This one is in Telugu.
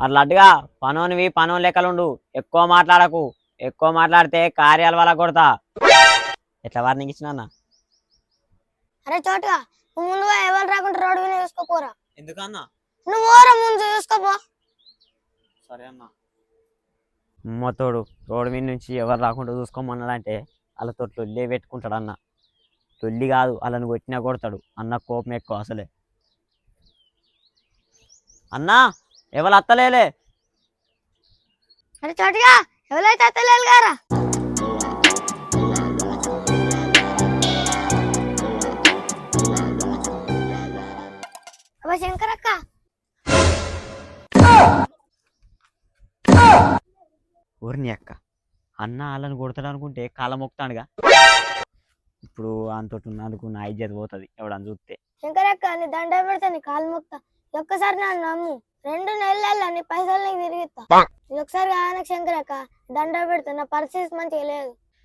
అట్లా అడ్డుగా పనోనివి పనోని లెక్కలుండు. ఎక్కువ మాట్లాడకు. ఎక్కువ మాట్లాడితే కార్యాల వల్ల కొడతా. ఎట్లా వార్నింగ్ ఇచ్చినా అన్న? అరే చోటుగా నువ్వు ముందుగా ఎవరు రాకుండా రోడ్డు మీద చూసుకోపోరా. ఎందుకన్నా? నువ్వు ఓరా ముందు చూసుకోపో. సరే అన్న. మొత్తోడు రోడ్డు మీద నుంచి ఎవరు రాకుండా చూసుకోమన్నాడంటే వాళ్ళతో లొల్లి పెట్టుకుంటాడు అన్న. లొల్లి కాదు, వాళ్ళని కొట్టినా కొడతాడు అన్న. కోపం ఎక్కువ అసలే. అన్నా ఎవరు అత్తలేలే. అరే చోటుగా ఎవరైతే అత్తలేదు గారా. అబ్బా శంకరక్క, ఊరిని అక్క. అన్న వాళ్ళని కొడతాడు అనుకుంటే కాళ్ళ మొక్కుతాడుగా. ఇప్పుడు అంతటి ఉన్నందుకు నా ఇజ్జత్ పోతుంది ఎవడని చూస్తే. శంకరక్క నీ దండ పెడతా, నీ కాలు మొక్తా. ఒక్కసారి నన్ను నమ్ము, 2 నెలల నీ పైసలు నీకు తిరిగిస్తా. ఒకసారి ఆయనకు శంకరక్క దండ పెడతా, నా పరిస్థితి మంచిగా లేదు.